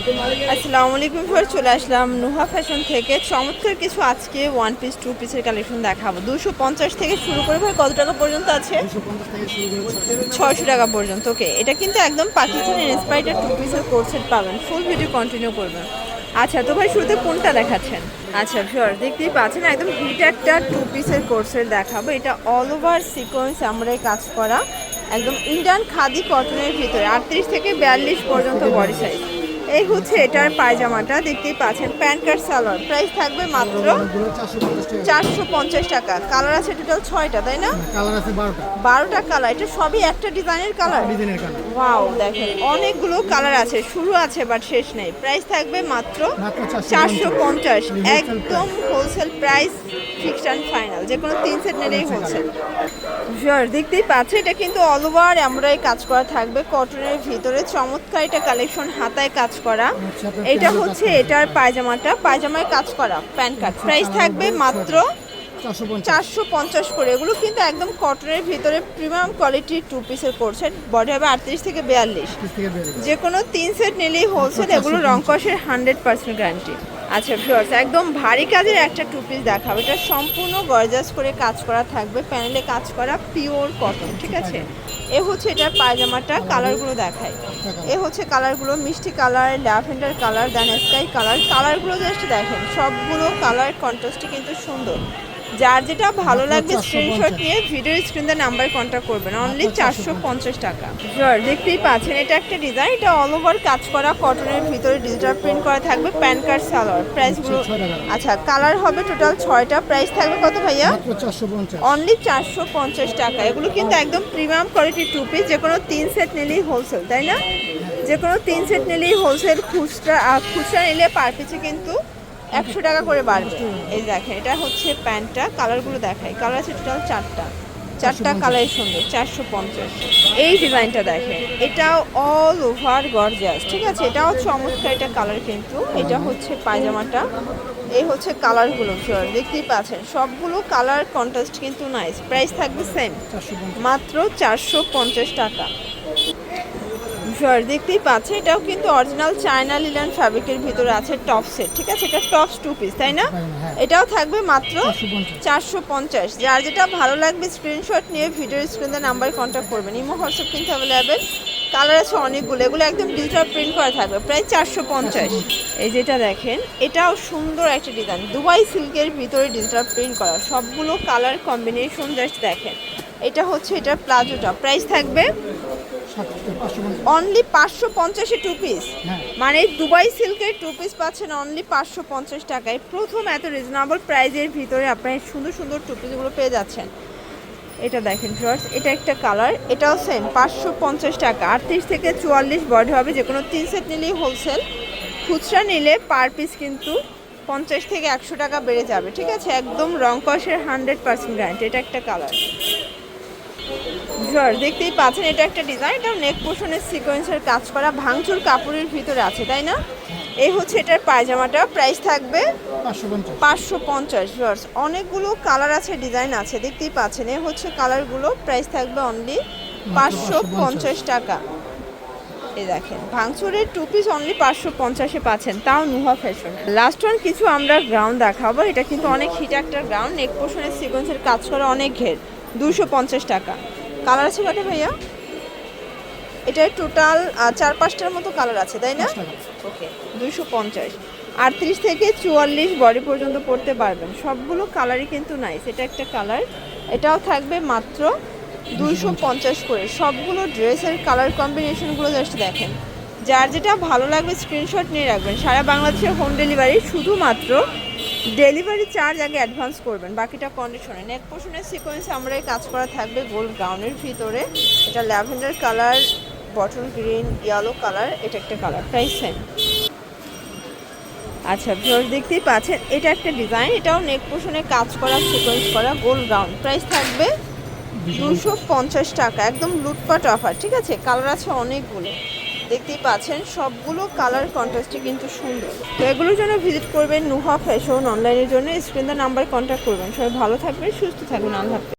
আসসালামু আলাইকুম ফর চলে আসলাম নুহা ফ্যাশন থেকে চমৎকার কিছু আজকে ওয়ান পিস টু পিসের কালেকশন দেখাবো 250 থেকে শুরু করে ভাই কত টাকা পর্যন্ত আছে 600 টাকা পর্যন্ত ওকে এটা কিন্তু একদম পাকিস্তানি ইন্সপায়ার্ড টু পিসের কোট সেট পাবেন ফুল ভিডিও কন্টিনিউ করবেন আচ্ছা তো ভাই শুরুতে কোনটা দেখাচ্ছেন আচ্ছা ভিউয়ার দেখতেই পাচ্ছেন একদম হিট একটা টু পিসের কোট সেট দেখাবো এটা অল ওভার সিকোয়েন্স আমরাই কাজ করা একদম ইন্ডিয়ান খাদি কটনের ভিতরে 38 থেকে 42 পর্যন্ত বডি সাইজ এই হচ্ছে এটার পায়জামাটা দেখতেই পাচ্ছেন প্যান্ট কাট সালোয়ার প্রাইস থাকবে মাত্র 450 টাকা কালার আছে টোটাল 6টা তাই না কালার আছে 12টা 12টা কালার এটা সবই একটা ডিজাইনের কালার ওয়াও দেখেন অনেকগুলো কালার আছে শুরু আছে বাট শেষ নেই প্রাইস থাকবে মাত্র 450 একদম wholesale price fixed and final যে কোনো 3 সেট নিলেই হোলসেল ভিউয়ার দেখতেই পাচ্ছেন এটা কিন্তু অল ওভার আমরাই কাজ করা থাকবে কটনের ভিতরে চমৎকার এটা কালেকশন হাতায় কাজ করা এটা হচ্ছে এটার পায়জামায় কাজ করা প্যান্ট কাট প্রাইস থাকবে মাত্র 450 করে এগুলো কিন্তু একদম কটনের ভিতরে প্রিমিয়াম কোয়ালিটির টু পিসের কোর্স বডি হবে 38 থেকে 42 যে কোনো 3 সেট নিলেই হোলসেল এগুলো রং কষের 100% গ্যারান্টি আচ্ছা ভিউয়ার্স একদম ভারী কাজের একটা টু পিস দেখাবো এটা সম্পূর্ণ গর্জাস করে কাজ করা থাকবে প্যানেলে কাজ করা পিওর কটন ঠিক আছে এ হচ্ছে এটার পায়জামাটা কালারগুলো দেখায় এ হচ্ছে কালারগুলো মিষ্টি কালার ল্যাভেন্ডার কালার দেন স্কাই কালারগুলো জাস্ট দেখেন সবগুলো কালার কন্ট্রাস্টই কিন্তু সুন্দর যার যেটা ভালো লাগবে স্ক্রিনশট নিয়ে ভিডিও স্ক্রিনে নাম্বার কন্ট্যাক্ট করবেন অনলি 450 টাকা জর দেখতেই পাচ্ছেন এটা একটা ডিজাইন এটা অল ওভার কাজ করা কটনের ভিতরে ডিজিটাল প্রিন্ট করা থাকবে প্যান্ট কাট সালোয়ার প্রাইসগুলো আচ্ছা কালার হবে টোটাল 6টা প্রাইস থাকবে কত ভাইয়া অনলি 450 টাকা এগুলো কিন্তু একদম প্রিমিয়াম কোয়ালিটির টু পিস যে কোনো 3 সেট নিলেই হোলসেল তাই না যে কোনো 3 সেট নিলেই হোলসেল খুচরা নিলে পার পিছে কিন্তু 100 টাকা করে বাড়বে এই দেখেন এটা হচ্ছে প্যান্টটা কালারগুলো দেখাই কালার আছে টোটাল 4টা কালার সুন্দর 450 এই ডিজাইনটা দেখেন এটাও অল ওভার গর্জিয়াস ঠিক আছে এটাও চমৎকার এটা কালার কিন্তু এটা হচ্ছে পায়জামাটা এই হচ্ছে কালারগুলো ফিওর দেখতেই পাচ্ছেন সবগুলো কালার কন্ট্রাস্ট কিন্তু নাইস প্রাইস থাকবে সেম মাত্র 450 টাকা দেখতেই পাচ্ছে এটাও কিন্তু অরিজিনাল চায়না লিলেন ফ্যাব্রিকের ভিতরে আছে টপ সেট ঠিক আছে এটা টপস টু পিস তাই না এটাও থাকবে মাত্র 450 যার যেটা ভালো লাগবে স্ক্রিনশট নিয়ে ভিডিওর স্ক্রিনে নাম্বার কন্ট্যাক্ট করবেন ইমো হোয়াটসঅ্যাপ কিন্তু অ্যাভেলেবেল কালার আছে অনেকগুলো এগুলো একদম ডিজিটাল প্রিন্ট করা থাকবে প্রায় 450 এই যেটা দেখেন এটাও সুন্দর একটা ডিজাইন দুবাই সিল্কের ভিতরে ডিজিটাল প্রিন্ট করা সবগুলো কালার কম্বিনেশন জাস্ট দেখেন এটা হচ্ছে এটার প্লাজোটা প্রাইস থাকবে অনলি 550 টু পিস মানে দুবাই সিল্কের টু পিস পাচ্ছেন অনলি 550 টাকায় প্রথম এত রিজনেবল প্রাইজের ভিতরে আপনারা সুন্দর সুন্দর টু পিসগুলো পেয়ে যাচ্ছেন এটা দেখেন ফ্রেন্ডস এটা একটা কালার এটাও সেম 550 টাকা 38 থেকে 44 বডি হবে যে কোনো 3 সেট নিলেই হোলসেল খুচরা নিলে পার পিস কিন্তু 50 থেকে 100 টাকা বেড়ে যাবে ঠিক আছে একদম রং কষের 100% গ্যারান্টি এটা একটা কালার দেখতেই পাচ্ছেন এটা একটা ডিজাইন এটা নেক পোর্শনের সিকোয়েন্সের কাজ করা ভাঙচুর কাপড়ের ভিতরে আছে তাই না এই হচ্ছে এটার পায়জামাটা প্রাইস থাকবে 550 অনেকগুলো কালার আছে ডিজাইন আছে দেখতেই পাচ্ছেন এই হচ্ছে কালারগুলো প্রাইস থাকবে অনলি 550 টাকা এই দেখেন ভাঙচুরের টু পিস অনলি 550-এ পাচ্ছেন তাও নুহা ফ্যাশন লাস্ট ওয়ান কিছু আমরা গ্রাউন্ড দেখাবো এটা কিন্তু অনেক হিট একটা গ্রাউন্ড নেক পোর্শনের সিকোয়েন্সের কাজ করা অনেক ঘের 250 টাকা কালার আছে কত ভাইয়া এটা টোটাল 4-5টার মতো কালার আছে তাই না ওকে 250 38 থেকে 44 বডি পর্যন্ত পড়তে পারবেন সবগুলো কালারই কিন্তু নাইস এটা একটা কালার এটাও থাকবে মাত্র 250 করে সবগুলো ড্রেসের কালার কম্বিনেশনগুলো জাস্ট দেখেন যার যেটা ভালো লাগবে স্ক্রিনশট নিয়ে রাখবেন সারা বাংলাদেশে হোম ডেলিভারি শুধুমাত্র ডেলিভারি চার্জ আগে অ্যাডভান্স করবেন বাকিটা কন্ডিশনে নেক পোর্শনের সিকোয়েন্স আমরাই কাজ করা থাকবে গোল্ড গাউনের ভিতরে এটা lavender colour bottle green yellow colour এটা একটা কালার প্রাইস সেম আচ্ছা ভিউয়ার্স দেখতেই পাচ্ছেন এটা একটা ডিজাইন এটাও নেক পোর্শনে কাজ করা সিকোয়েন্স করা গোল্ড গাউন প্রাইস থাকবে 250 টাকা একদম লুটপাট অফার ঠিক আছে কালার আছে অনেকগুলো দেখতেই পাচ্ছেন সবগুলো কালার কন্ট্রাস্টে কিন্তু সুন্দর তো এগুলোর জন্য ভিজিট করবেন নুহা ফ্যাশন অনলাইনের জন্য স্ক্রিনে নাম্বার কন্ট্যাক্ট করবেন সবাই ভালো থাকবেন সুস্থ থাকবেন আল্লাহ হাফেজ